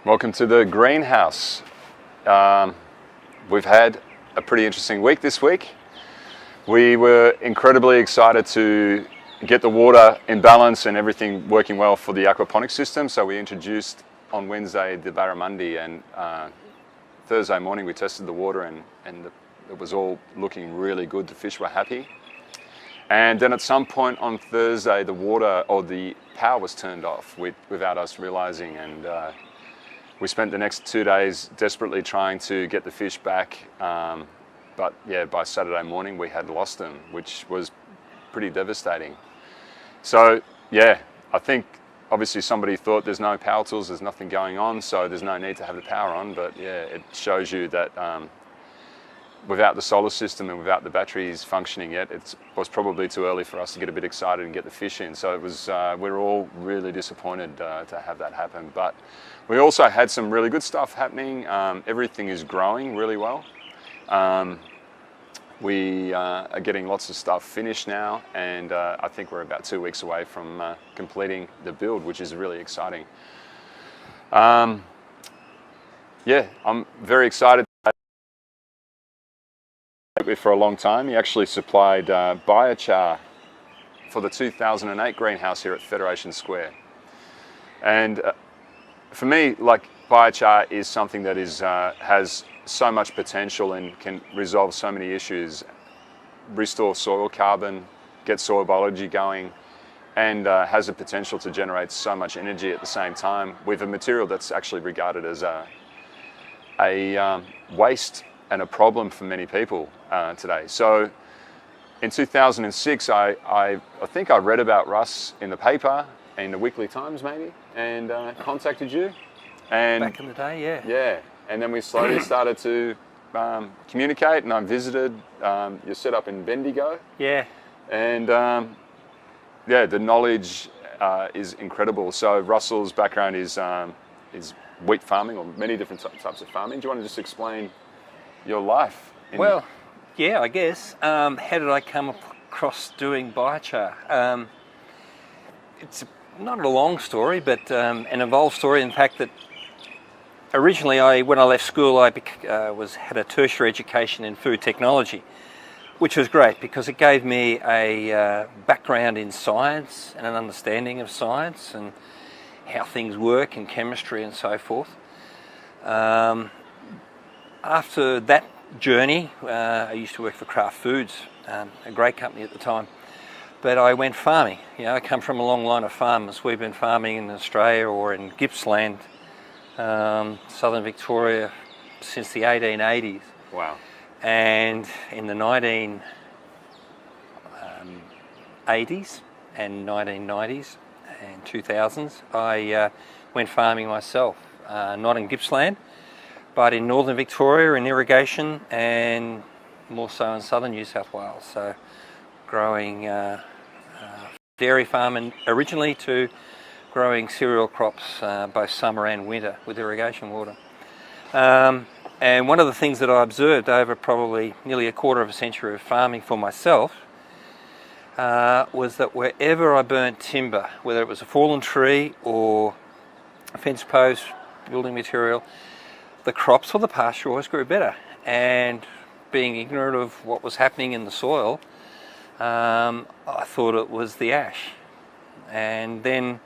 Welcome to the greenhouse. We've had a pretty interesting week this week. We were incredibly excited to get the water in balance and everything working well for the aquaponics system. So we introduced on Wednesday the barramundi, and Thursday morning we tested the water and it was all looking really good. The fish were happy. And then at some point on Thursday, the water or the power was turned off without us realizing, and we spent the next 2 days desperately trying to get the fish back. But yeah, by Saturday morning we had lost them, which was pretty devastating. So yeah, I think obviously somebody thought there's no power tools, there's nothing going on, so there's no need to have the power on. But yeah, it shows you that without the solar system and without the batteries functioning yet, it was probably too early for us to get a bit excited and get the fish in. So it was, we're all really disappointed to have that happen. But we also had some really good stuff happening. Everything is growing really well. We are getting lots of stuff finished now, and I think we're about 2 weeks away from completing the build, which is really exciting. Yeah, I'm very excited. For a long time. He actually supplied biochar for the 2008 greenhouse here at Federation Square. And for me, like, biochar is something that is has so much potential and can resolve so many issues, restore soil carbon, get soil biology going, and has the potential to generate so much energy at the same time with a material that's actually regarded as a waste and a problem for many people today. So in 2006, I think I read about Russ in the paper, in the Weekly Times maybe, and contacted you. And back in the day, yeah. Yeah, and then we slowly started to communicate, and I visited your setup in Bendigo. Yeah. And yeah, the knowledge is incredible. So Russell's background is wheat farming, or many different types of farming. Do you want to just explain your life? Well, yeah, I guess. How did I come across doing biochar? It's not a long story, but an involved story in the fact that originally, when I left school, I had a tertiary education in food technology, which was great because it gave me a background in science and an understanding of science and how things work in chemistry and so forth. After that journey, I used to work for Kraft Foods, a great company at the time, but I went farming. You know, I come from a long line of farmers. We've been farming in Australia or in Gippsland, southern Victoria, since the 1880s. Wow. And in the 1980s and 1990s and 2000s, I went farming myself, not in Gippsland, but in northern Victoria in irrigation, and more so in southern New South Wales. So growing dairy farming originally to growing cereal crops both summer and winter with irrigation water. And one of the things that I observed over probably nearly a quarter of a century of farming for myself was that wherever I burnt timber, whether it was a fallen tree or a fence post, building material, the crops or the pasture always grew better. And being ignorant of what was happening in the soil, I thought it was the ash. And then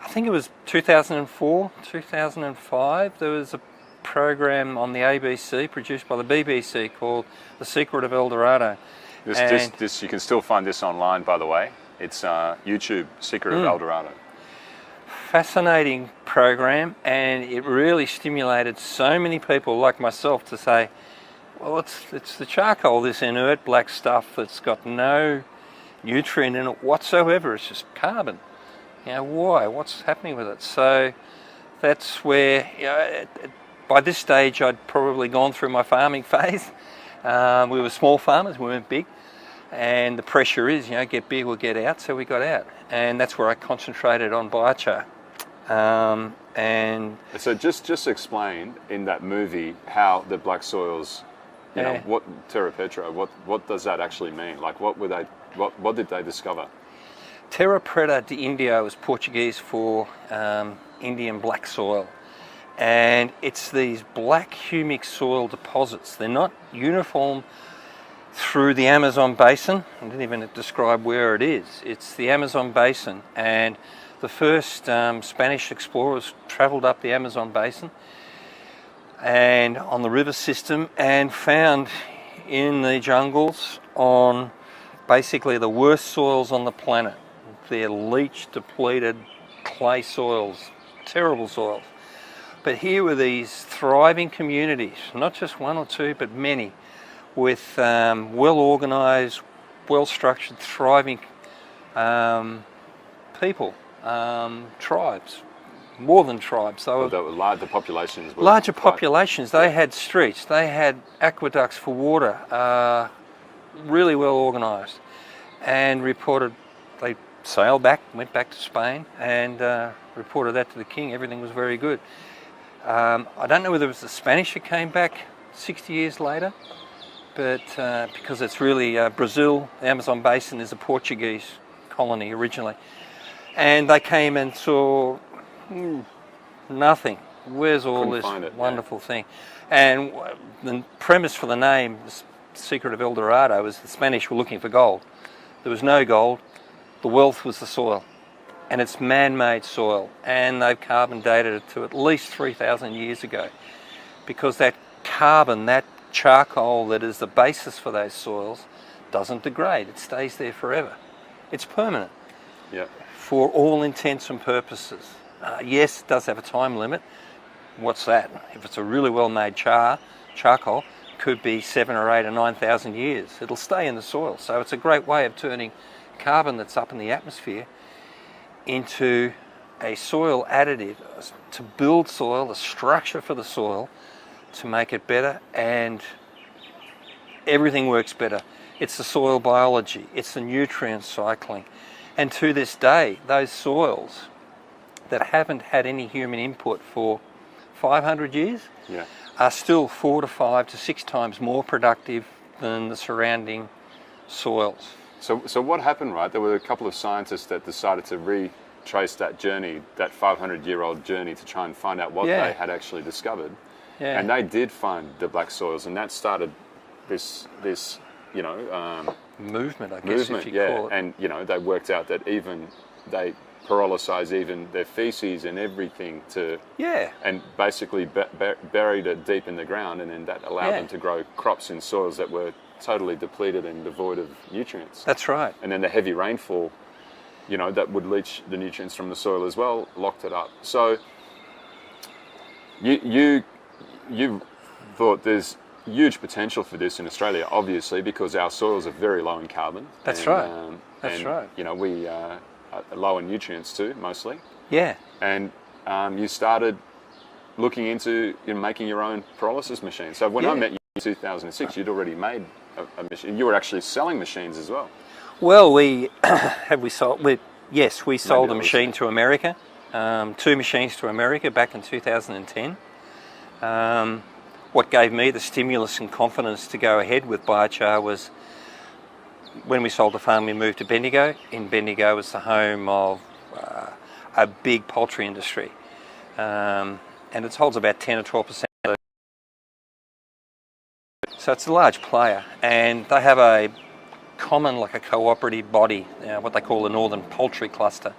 I think it was 2004, 2005, there was a program on the ABC produced by the BBC called The Secret of El Dorado. This you can still find this online, by the way. It's YouTube, Secret of El Dorado. Fascinating program, and it really stimulated so many people like myself to say, well, it's the charcoal, this inert black stuff that's got no nutrient in it whatsoever. It's just carbon. You know, why? What's happening with it? So that's where, you know, by this stage I'd probably gone through my farming phase. We were small farmers, we weren't big, and the pressure is, you know, get big or get out, so we got out. And that's where I concentrated on biochar. And so just explain in that movie how the black soils, you know, what terra petra, what does that actually mean? Like, what did they discover? Terra preta de Indio is Portuguese for Indian black soil, And it's these black humic soil deposits. They're not uniform through the Amazon basin. I didn't even describe where it is. It's the Amazon basin, and the first Spanish explorers travelled up the Amazon basin and on the river system and found in the jungles on basically the worst soils on the planet. They're leached, depleted clay soils, terrible soils. But here were these thriving communities, not just one or two, but many, with well-organised, well-structured, thriving people, tribes, more than tribes. They were larger populations. Larger populations. They had streets, they had aqueducts for water, really well organised, and reported they sailed back, went back to Spain, and reported that to the king. Everything was very good. I don't know whether it was the Spanish that came back 60 years later, but because it's really Brazil, the Amazon basin is a Portuguese colony originally, and they came and saw nothing. Where's all this wonderful thing? And the premise for the name, the secret of El Dorado, was the Spanish were looking for gold. There was no gold. The wealth was the soil, and it's man-made soil, and they've carbon dated it to at least 3,000 years ago, because that carbon, that charcoal that is the basis for those soils, doesn't degrade. It stays there forever. It's permanent. Yeah. For all intents and purposes. Yes, it does have a time limit. What's that? If it's a really well-made charcoal, could be 7 or 8 or 9,000 years. It'll stay in the soil. So it's a great way of turning carbon that's up in the atmosphere into a soil additive to build soil, a structure for the soil to make it better, and everything works better. It's the soil biology, it's the nutrient cycling. And to this day, those soils that haven't had any human input for 500 years are still 4 to 5 to 6 times more productive than the surrounding soils. So what happened, right? There were a couple of scientists that decided to retrace that journey, that 500-year-old journey, to try and find out what they had actually discovered. Yeah. And they did find the black soils, and that started this movement, I guess, if you call it. And they worked out that even they pyrolysize even their feces and everything and basically buried it deep in the ground, and then that allowed them to grow crops in soils that were totally depleted and devoid of nutrients. That's right. And then the heavy rainfall, that would leach the nutrients from the soil as well, locked it up. So you thought there's huge potential for this in Australia, obviously, because our soils are very low in carbon. That's right. That's right. We are low in nutrients too, mostly. Yeah. And you started looking into making your own pyrolysis machine. So when I met you in 2006, you'd already made a machine. You were actually selling machines as well. Well, we sold a machine to America, 2 machines to America back in 2010. What gave me the stimulus and confidence to go ahead with biochar was when we sold the farm, we moved to Bendigo. In Bendigo was the home of a big poultry industry, and it holds about 10 or 12%. So it's a large player, and they have a common, like a cooperative body, what they call the Northern Poultry Cluster.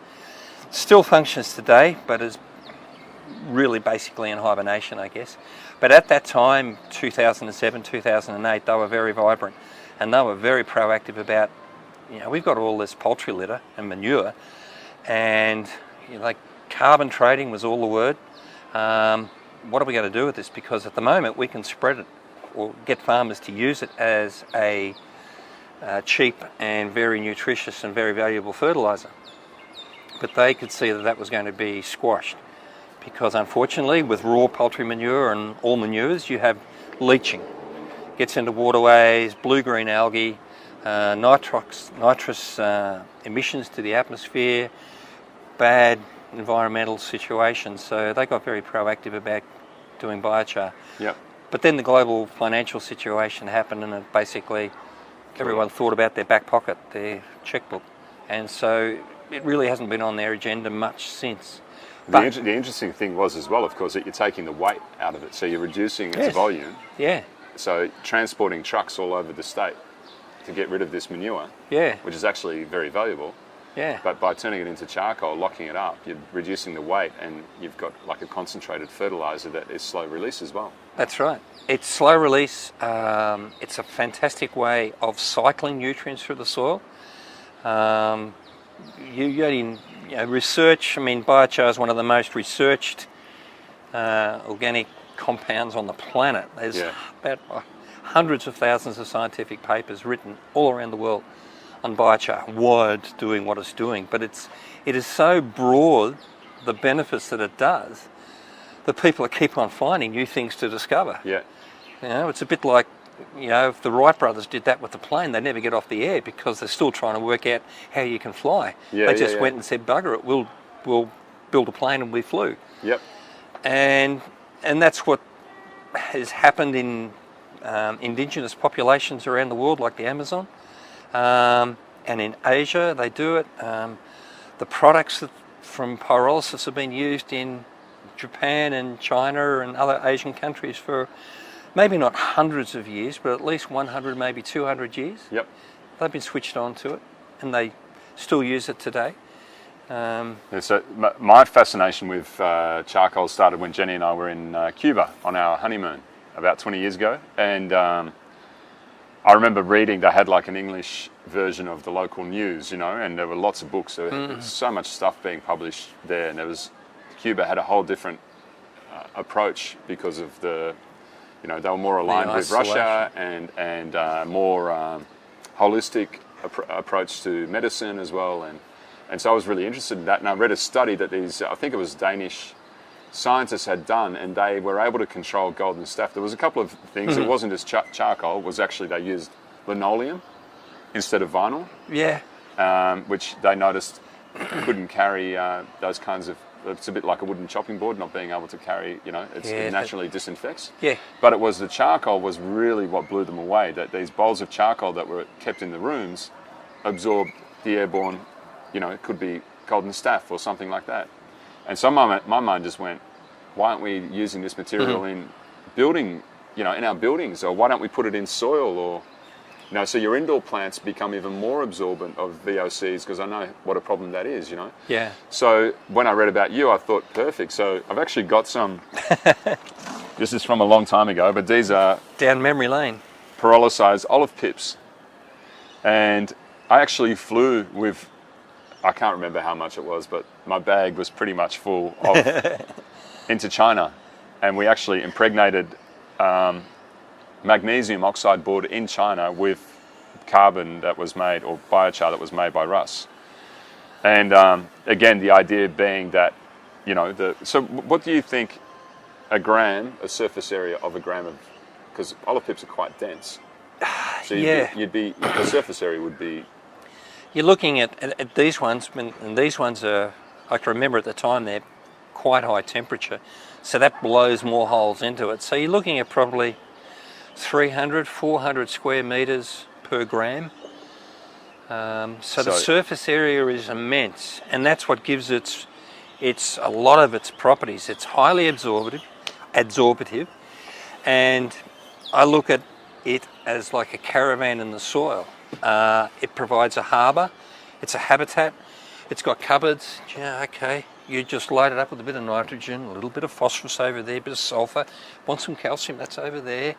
Still functions today, but is really basically in hibernation, I guess. But at that time, 2007, 2008, they were very vibrant, and they were very proactive about, we've got all this poultry litter and manure, and carbon trading was all the word. What are we going to do with this? Because at the moment we can spread it or get farmers to use it as a cheap and very nutritious and very valuable fertiliser. But they could see that that was going to be squashed, because unfortunately with raw poultry manure and all manures you have leaching. Gets into waterways, blue-green algae, nitrous emissions to the atmosphere, bad environmental situations. So they got very proactive about doing biochar. Yep. But then the global financial situation happened, and everyone thought about their back pocket, their checkbook. And so it really hasn't been on their agenda much since. The interesting thing was as well, of course, that you're taking the weight out of it, so you're reducing its volume. Yeah. So transporting trucks all over the state to get rid of this manure, Yeah. which is actually very valuable. Yeah. But by turning it into charcoal, locking it up, you're reducing the weight, and you've got like a concentrated fertilizer that is slow release as well. That's right. It's slow release. It's a fantastic way of cycling nutrients through the soil. Research, I mean, biochar is one of the most researched organic compounds on the planet. There's about hundreds of thousands of scientific papers written all around the world on biochar, why it's doing what it's doing. But it is so broad, the benefits that it does, that people keep on finding new things to discover. Yeah. You know, it's a bit like, you know, if the Wright brothers did that with the plane, they'd never get off the air because they're still trying to work out how you can fly. They just went and said, bugger it, we'll build a plane, and we flew. Yep. And that's what has happened in indigenous populations around the world, like the Amazon. And in Asia, they do it. The products from pyrolysis have been used in Japan and China and other Asian countries for maybe not hundreds of years, but at least 100, maybe 200 years. Yep. They've been switched on to it, and they still use it today. So my fascination with charcoal started when Jenny and I were in Cuba on our honeymoon about 20 years ago, and I remember reading, they had like an English version of the local news, you know, and there were lots of books. There was so much stuff being published there, and Cuba had a whole different approach because of they were more aligned with Russia and more holistic approach to medicine as well, and so I was really interested in that. And I read a study that I think it was Danish scientists had done, and they were able to control golden staph. There was a couple of things. It wasn't just charcoal. It was actually they used linoleum instead of vinyl. Yeah. Which they noticed couldn't carry those kinds of. It's a bit like a wooden chopping board, not being able to carry. You know, it naturally disinfects. Yeah. But it was the charcoal was really what blew them away. That these bowls of charcoal that were kept in the rooms absorbed the airborne. You know, it could be golden staph or something like that. And so my mind just went, why aren't we using this material in building, in our buildings, or why don't we put it in soil, or, so your indoor plants become even more absorbent of VOCs, because I know what a problem that is, Yeah. So when I read about you, I thought, perfect. So I've actually got some, this is from a long time ago, but these are... Down memory lane. Pyrolyzed olive pips. And I actually flew with... I can't remember how much it was, but my bag was pretty much full of into China, and we actually impregnated magnesium oxide board in China with carbon that was made, or biochar that was made by Russ. And again, the idea being that, so what do you think a surface area of a gram of, because olive pips are quite dense. So the surface area would be... You're looking at these ones, and these ones are, I can remember at the time, they're quite high temperature, so that blows more holes into it. So you're looking at probably 300, 400 square metres per gram. So the surface area is immense, and that's what gives it's a lot of its properties. It's highly absorptive, and I look at it as like a caravan in the soil. It provides a harbour, it's a habitat, it's got cupboards. Okay, you just load it up with a bit of nitrogen, a little bit of phosphorus over there, a bit of sulphur, want some calcium, that's over there.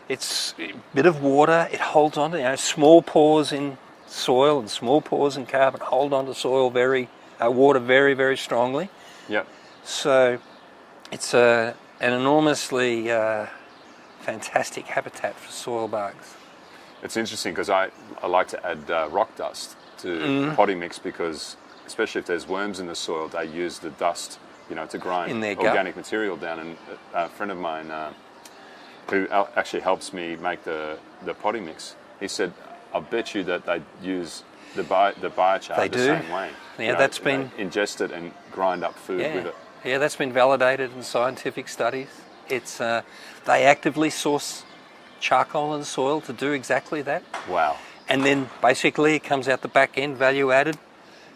It's a bit of water, it holds on to, small pores in soil and small pores in carbon hold on to soil water very, very strongly. Yep. So it's an enormously fantastic habitat for soil bugs. It's interesting because I like to add rock dust to potting mix, because especially if there's worms in the soil, they use the dust, to grind organic material down. And a friend of mine who actually helps me make the potting mix, he said, "I'll bet you that they use the biochar the same way. Yeah, that's been ingest it and grind up food with it. Yeah, that's been validated in scientific studies. It's they actively source charcoal in the soil to do exactly that. Wow. And then basically it comes out the back end, value added,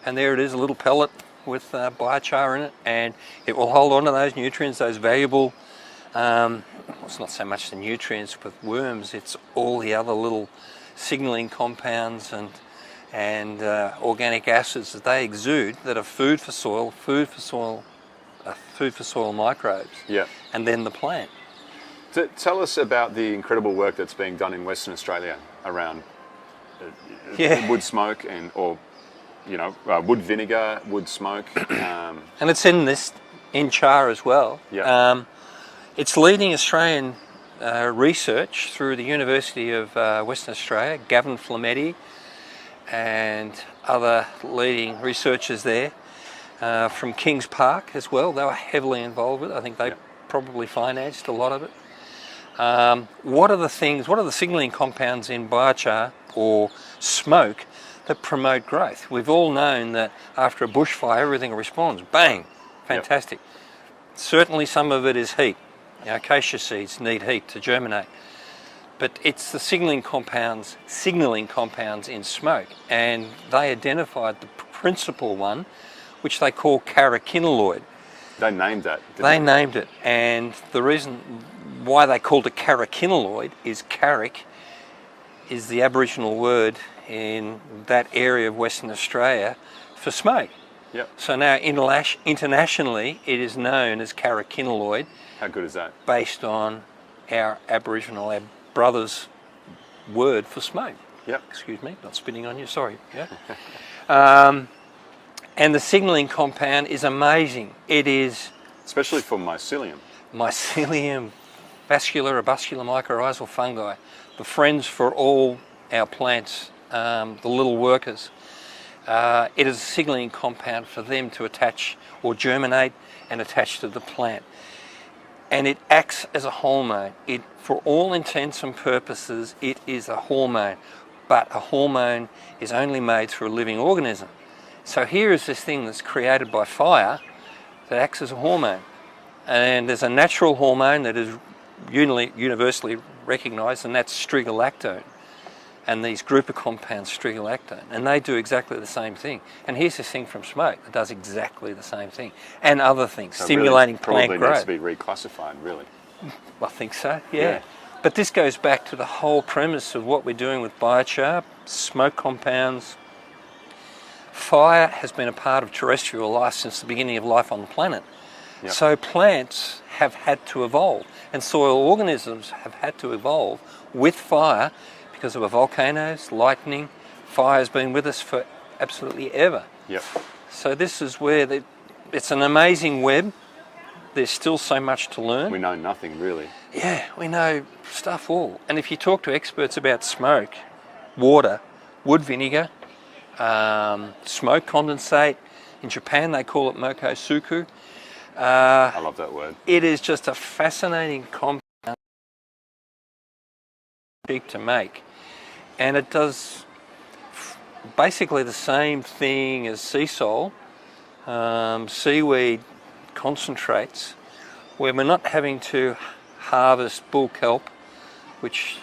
and there it is, a little pellet with biochar in it, and it will hold on to those nutrients, those valuable, it's not so much the nutrients with worms, it's all the other little signalling compounds and organic acids that they exude that are food for soil microbes, Yeah. and then the plant. Tell us about the incredible work that's being done in Western Australia around wood smoke or wood vinegar, wood smoke. And it's in char as well. Yeah. It's leading Australian research through the University of Western Australia, Gavin Flametti, and other leading researchers there from Kings Park as well. They were heavily involved with it. I think they probably financed a lot of it. What are the signalling compounds in biochar or smoke that promote growth? We've all known that after a bushfire everything responds. Bang! Fantastic. Yep. Certainly some of it is heat. Acacia seeds need heat to germinate. But it's the signalling compounds in smoke, and they identified the principal one, which they call carotenoid. They named that. They named it, and the reason why they called it carotenoid is caric is the Aboriginal word in that area of Western Australia for smoke. Yep. So now internationally it is known as carotenoid. How good is that? Based on our brothers' word for smoke. Yep. Excuse me, not spitting on you, sorry. Yeah. And the signalling compound is amazing. It is... Especially for mycelium. Mycelium, vascular, arbuscular mycorrhizal fungi, the friends for all our plants, the little workers. It is a signalling compound for them to attach or germinate and attach to the plant. And it acts as a hormone. For all intents and purposes, it is a hormone. But a hormone is only made through a living organism. So here is this thing that's created by fire that acts as a hormone. And there's a natural hormone that is universally recognised, and that's strigolactone. And these group of compounds, strigolactone, and they do exactly the same thing. And here's this thing from smoke that does exactly the same thing, and other things, so stimulating really plant growth. Probably needs to be reclassified, really. I think so, yeah. But this goes back to the whole premise of what we're doing with biochar, smoke compounds. Fire has been a part of terrestrial life since the beginning of life on the planet. Yep. So plants have had to evolve, and soil organisms have had to evolve with fire because of volcanoes, lightning. Fire has been with us for absolutely ever. Yep. So this is where it's an amazing web. There's still so much to learn. We know nothing, really. Yeah, we know stuff all. And if you talk to experts about smoke, water, wood vinegar, smoke condensate, in Japan they call it mokosuku. I love that word. It is just a fascinating compound to make. And it does basically the same thing as sea salt, seaweed concentrates, where we're not having to harvest bull kelp, which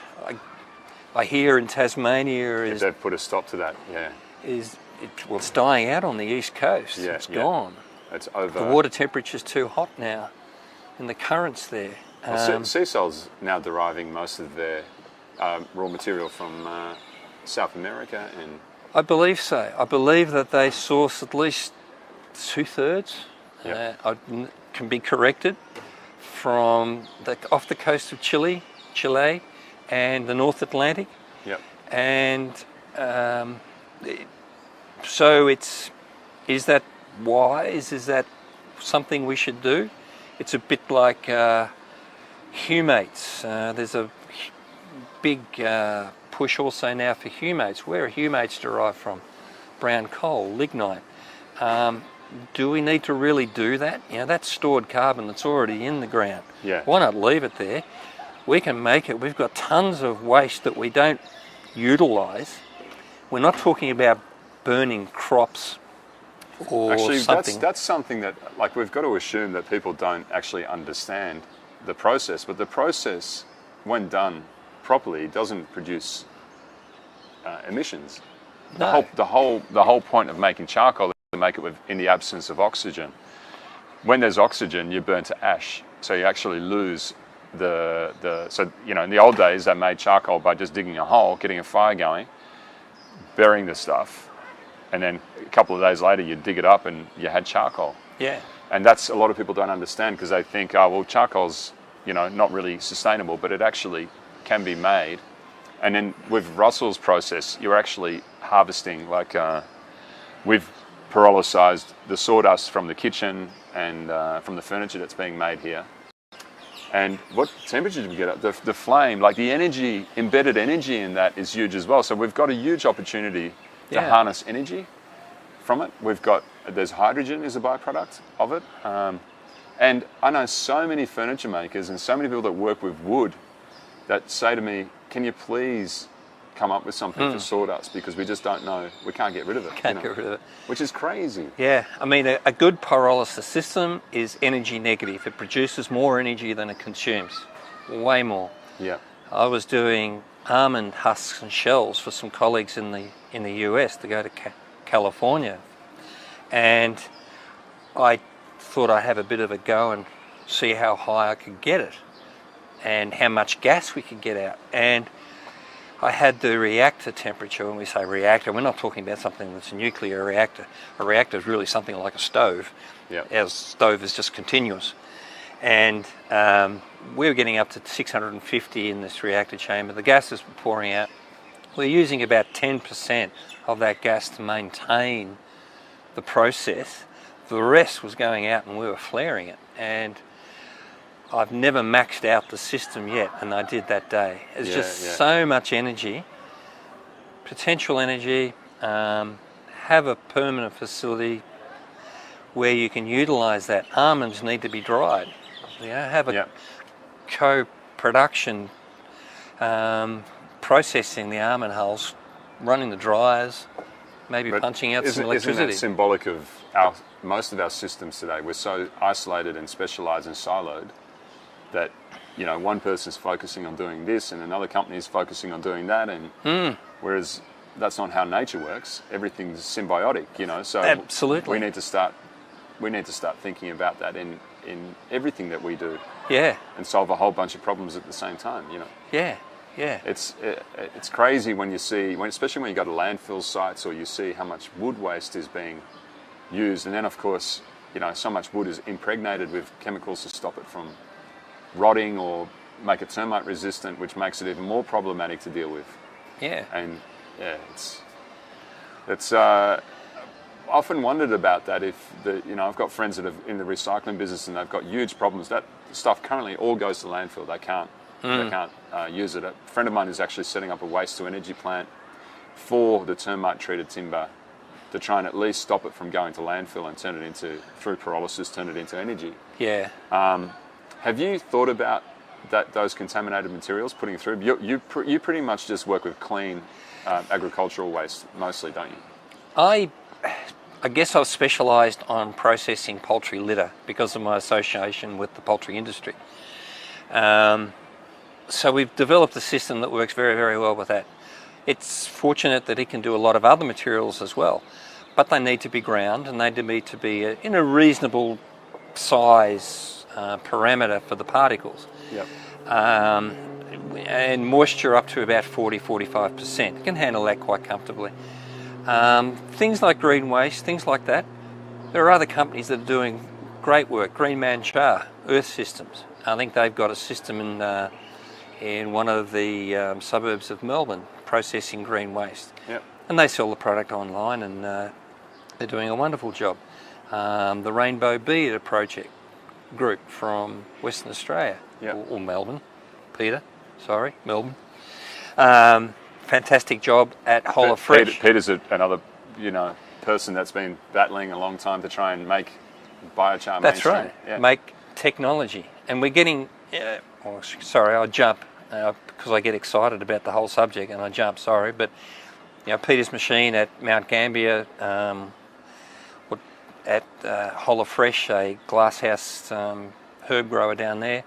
I hear in Tasmania is... They've put a stop to that, yeah. It's dying out on the east coast. Yeah, it's gone. It's over. The water temperature's too hot now, and the currents there. Well, sea salt's now deriving most of their raw material from South America and... I believe so. I believe that they source at least 2/3. Yep. I can be corrected, from off the coast of Chile, and the North Atlantic. Yep. And so is that wise? Is that something we should do? It's a bit like humates. There's a big push also now for humates. Where are humates derived from? Brown coal, lignite. Do we need to really do that? That's stored carbon that's already in the ground. Yeah. Why not leave it there? We can make it. We've got tons of waste that we don't utilise. We're not talking about burning crops or actually, something. That's something that, we've got to assume that people don't actually understand the process. But the process, when done properly, doesn't produce emissions. No. The whole point of making charcoal is to make it in the absence of oxygen. When there's oxygen, you burn to ash, so you actually lose so in the old days they made charcoal by just digging a hole, getting a fire going, burying the stuff, and then a couple of days later you dig it up and you had charcoal. Yeah. And that's a lot of people don't understand, because they think, oh well, charcoal's not really sustainable, but it actually can be made. And then with Russell's process, you're actually harvesting, like we've pyrolyzed the sawdust from the kitchen and from the furniture that's being made here. And what temperature do we get up? The flame, like the energy, embedded energy in that is huge as well. So we've got a huge opportunity to harness energy from it. There's hydrogen is a byproduct of it. And I know so many furniture makers and so many people that work with wood that say to me, can you please come up with something for sawdust, because we just don't know, we can't get rid of it. Can't get rid of it. Which is crazy. Yeah, I mean, a good pyrolysis system is energy negative. It produces more energy than it consumes, way more. Yeah. I was doing almond husks and shells for some colleagues in the US to go to California, and I thought I'd have a bit of a go and see how high I could get it and how much gas we could get out. And I had the reactor temperature. When we say reactor, we're not talking about something that's a nuclear reactor. A reactor is really something like a stove. Yeah. Our stove is just continuous. And we were getting up to 650 in this reactor chamber. The gases were pouring out. We're using about 10% of that gas to maintain the process. The rest was going out and we were flaring it. And I've never maxed out the system yet, and I did that day. It's so much energy, potential energy. Have a permanent facility where you can utilise that. Almonds need to be dried. Have a co-production, processing the almond hulls, running the dryers, maybe punching out some electricity. Isn't that symbolic of most of our systems today? We're so isolated and specialised and siloed that one person's focusing on doing this and another company's focusing on doing that, and whereas that's not how nature works. Everything's symbiotic, So absolutely, we need to start thinking about that in everything that we do. Yeah, and solve a whole bunch of problems at the same time. Yeah. Yeah. It's crazy when you see, especially when you go to landfill sites or you see how much wood waste is being used, and then of course so much wood is impregnated with chemicals to stop it from rotting or make it termite resistant, which makes it even more problematic to deal with. Yeah. And it's often wondered about that. If I've got friends that are in the recycling business and they've got huge problems. That stuff currently all goes to landfill. They can't use it. A friend of mine is actually setting up a waste to energy plant for the termite treated timber to try and at least stop it from going to landfill and turn it through pyrolysis, turn it into energy. Yeah. Have you thought about those contaminated materials putting through? You pretty much just work with clean agricultural waste mostly, don't you? I guess I've specialised on processing poultry litter because of my association with the poultry industry. So we've developed a system that works very, very well with that. It's fortunate that it can do a lot of other materials as well, but they need to be ground and they need to be in a reasonable size parameter for the particles. Yep. And moisture up to about 40-45%. It can handle that quite comfortably. Things like green waste, things like that. There are other companies that are doing great work. Green Man Char, Earth Systems. I think they've got a system in one of the suburbs of Melbourne processing green waste. Yep. And they sell the product online, and they're doing a wonderful job. The Rainbow Beard Project group from Western Australia, or Melbourne. Melbourne. Fantastic job at Holler Fresh. Peter's another person that's been battling a long time to try and make biochar mainstream. That's right. Yeah. Make technology, and we're getting. I jump because I get excited about the whole subject, and I jump. Sorry, but Peter's machine at Mount Gambier, at Holler Fresh, a glasshouse herb grower down there,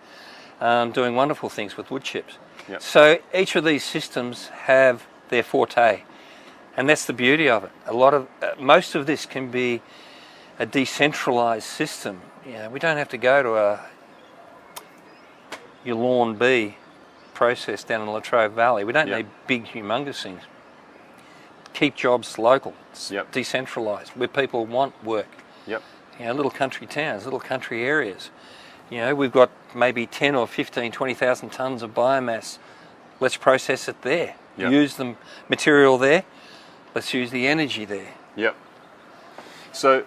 doing wonderful things with wood chips. Yep. So each of these systems have their forte. And that's the beauty of it. A lot of most of this can be a decentralized system. You know, we don't have to go to your lawn bee process down in Latrobe Valley. We don't Yep. need big, humongous things. Keep jobs local, Yep. decentralised, where people want work. Yep. You know, little country towns, little country areas. You know, we've got maybe 10 or 15, 20,000 tonnes of biomass. Let's process it there. Yep. Use the material there. Let's use the energy there. Yep. So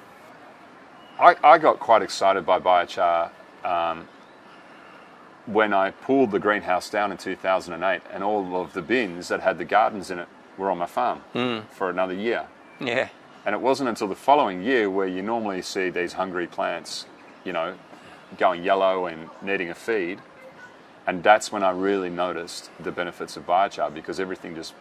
I got quite excited by biochar when I pulled the greenhouse down in 2008, and all of the bins that had the gardens in it were on my farm for another year. Yeah. And it wasn't until the following year where you normally see these hungry plants, you know, going yellow and needing a feed. And that's when I really noticed the benefits of biochar, because everything just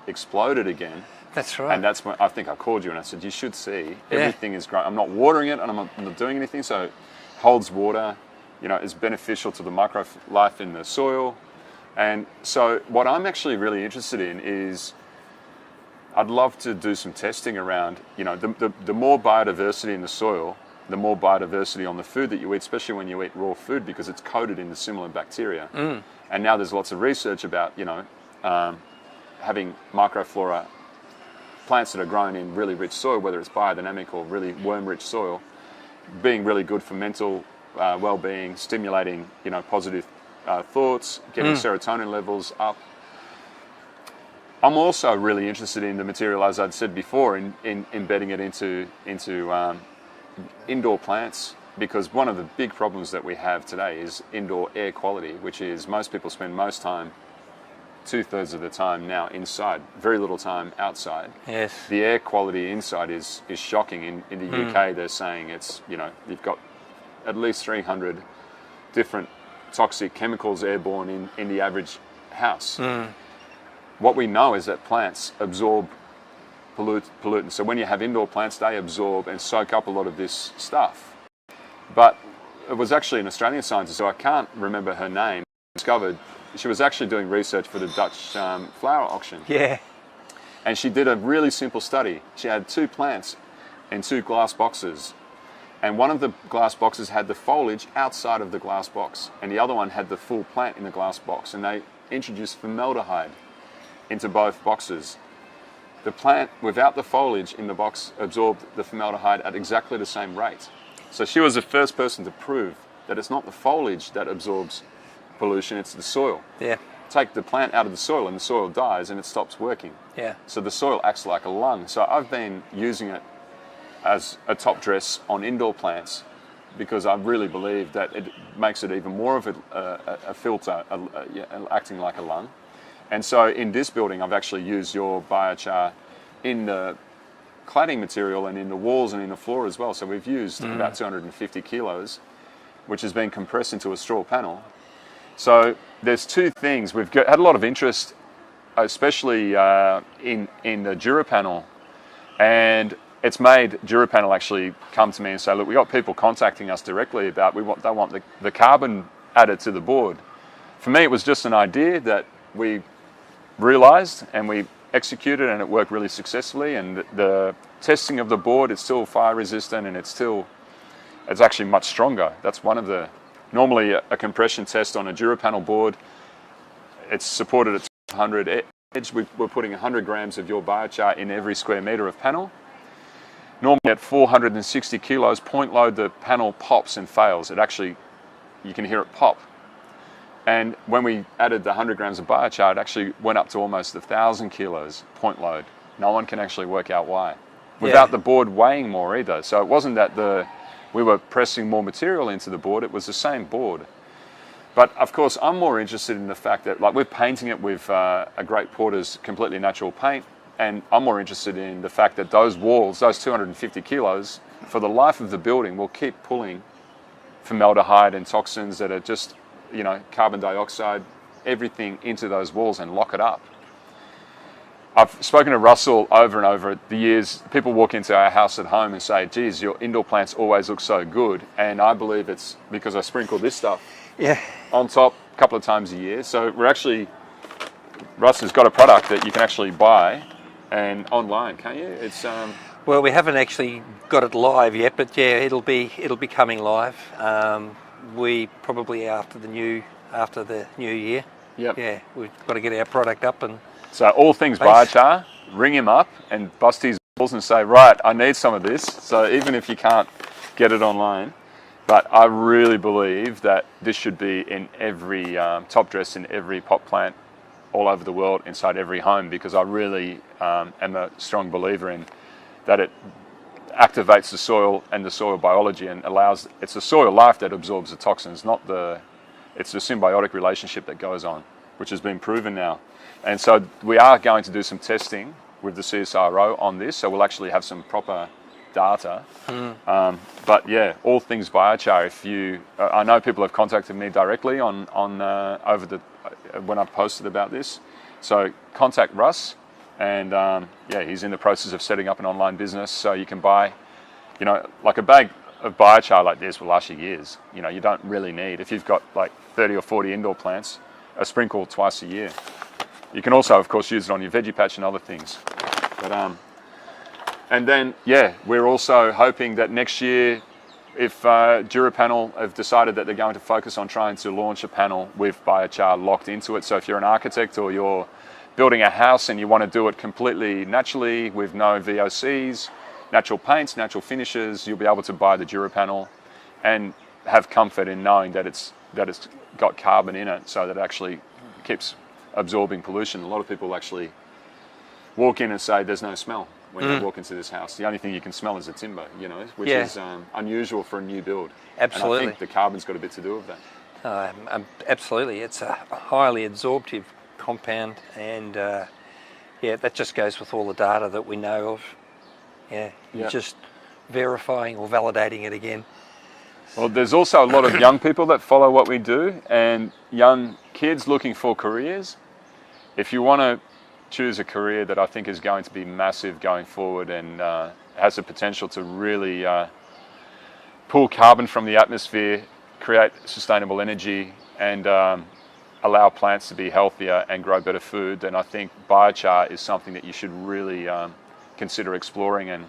exploded again. That's right. And that's when I think I called you and I said, you should see, everything is growing. I'm not watering it and I'm not doing anything, so it holds water, you know, is beneficial to the microlife in the soil. And so what I'm actually really interested in is, I'd love to do some testing around, you know, the more biodiversity in the soil, the more biodiversity on the food that you eat, especially when you eat raw food, because it's coated in the similar bacteria. And now there's lots of research about, you know, having microflora, plants that are grown in really rich soil, whether it's biodynamic or really worm-rich soil, being really good for mental well-being, stimulating, you know, positive thoughts, getting serotonin levels up. I'm also really interested in the material, as I'd said before, in embedding it into indoor plants, because one of the big problems that we have today is indoor air quality, which is most people spend most time, 2/3 of the time now inside, very little time outside. Yes. The air quality inside is shocking. In the UK, they're saying it's, you know, you've got at least 300 different toxic chemicals airborne in the average house. What we know is that plants absorb pollutants. So when you have indoor plants, they absorb and soak up a lot of this stuff. But it was actually an Australian scientist, so I can't remember her name, discovered she was actually doing research for the Dutch flower auction. Yeah. And she did a really simple study. She had 2 plants in 2 glass boxes. And one of the glass boxes had the foliage outside of the glass box, and the other one had the full plant in the glass box. And they introduced formaldehyde into both boxes. The plant without the foliage in the box absorbed the formaldehyde at exactly the same rate. So she was the first person to prove that it's not the foliage that absorbs pollution, it's the soil. Yeah. Take the plant out of the soil and the soil dies and it stops working. Yeah. So the soil acts like a lung. So I've been using it as a top dress on indoor plants, because I really believe that it makes it even more of a filter, acting like a lung. And so in this building, I've actually used your biochar in the cladding material and in the walls and in the floor as well. So we've used about 250 kilos, which has been compressed into a straw panel. So there's 2 things. We've had a lot of interest, especially in the juror panel, and it's made juror panel actually come to me and say, look, we got people contacting us directly about they want the carbon added to the board. For me, it was just an idea that we realized and we executed, and it worked really successfully. And the testing of the board is still fire resistant, and it's actually much stronger. That's one of the, normally a compression test on a juror panel board, it's supported at 200 edge. We're putting 100 grams of your biochar in every square meter of panel. Normally at 460 kilos, point load, the panel pops and fails. It actually, you can hear it pop. And when we added the 100 grams of biochar, it actually went up to almost 1,000 kilos point load. No one can actually work out why. Without the board weighing more either. So it wasn't that we were pressing more material into the board, it was the same board. But of course, I'm more interested in the fact that, like, we're painting it with a Great Porter's completely natural paint. And I'm more interested in the fact that those walls, those 250 kilos, for the life of the building, will keep pulling formaldehyde and toxins that are just, you know, carbon dioxide, everything into those walls and lock it up. I've spoken to Russell over and over the years. People walk into our house at home and say, geez, your indoor plants always look so good. And I believe it's because I sprinkle this stuff on top a couple of times a year. So we're actually, Russ has got a product that you can actually buy and online, can't you? It's Well, we haven't actually got it live yet, but yeah, it'll be coming live. We probably after the new year. Yep. Yeah, we've got to get our product up and. So all things biochar, ring him up and bust his balls and say, right, I need some of this. So even if you can't get it online, but I really believe that this should be in every top dress in every pot plant all over the world, inside every home, because I really am a strong believer in that it activates the soil and the soil biology and allows, it's the soil life that absorbs the toxins, it's the symbiotic relationship that goes on, which has been proven now. And so we are going to do some testing with the CSIRO on this, so we'll actually have some proper data. But yeah, all things biochar. If you, I know people have contacted me directly on over the when I've posted about this, so contact Russ, and yeah, he's in the process of setting up an online business, so you can buy, you know, like a bag of biochar like this will last you years. You know, you don't really need, if you've got like 30 or 40 indoor plants, a sprinkle twice a year. You can also, of course, use it on your veggie patch and other things. But and then, yeah, we're also hoping that next year, if Juror panel have decided that they're going to focus on trying to launch a panel with biochar locked into it. So if you're an architect or you're building a house and you want to do it completely naturally with no VOCs, natural paints, natural finishes, you'll be able to buy the Juror panel and have comfort in knowing that it's got carbon in it, so that it actually keeps absorbing pollution. A lot of people actually walk in and say there's no smell when you walk into this house. The only thing you can smell is the timber, you know, which is unusual for a new build. Absolutely. And I think the carbon's got a bit to do with that. Absolutely, it's a highly absorptive compound, and yeah, that just goes with all the data that we know of. Yeah, you're just verifying or validating it again. Well, there's also a lot of young people that follow what we do, and young kids looking for careers. If you want to choose a career that I think is going to be massive going forward and has the potential to really pull carbon from the atmosphere, create sustainable energy, and allow plants to be healthier and grow better food, then I think biochar is something that you should really consider exploring. And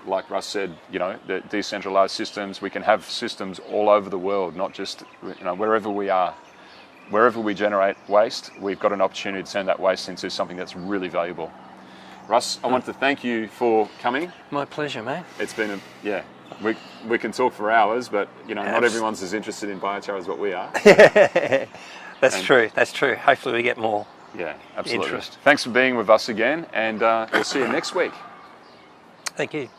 like Russ said, you know, the decentralized systems, we can have systems all over the world, not just, you know, wherever we are. Wherever we generate waste, we've got an opportunity to turn that waste into something that's really valuable. Russ, I want to thank you for coming. My pleasure, mate. It's been we can talk for hours, but you know, not everyone's as interested in biochar as what we are. That's true. That's true. Hopefully, we get more. Yeah, absolutely. Interest. Thanks for being with us again, and we'll see you next week. Thank you.